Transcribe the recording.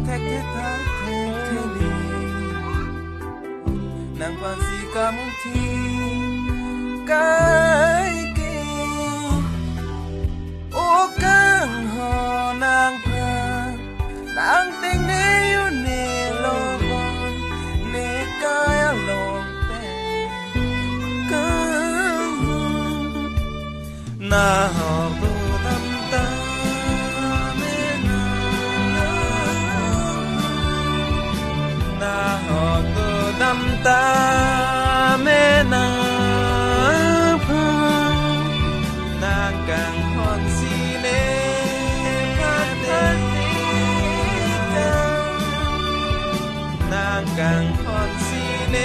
แท็กแท้ทักแท้เทลีนางปานสีกามุทีกายกีโอกังหอนางพานางเต็งเนอยู่เนโลบอนเนกายลองแต่กังนาหอบดูตำตาเมนาหอบดูตำตาเมนาพานางกังหอนสีเนพาเตนางกังหอนสีเน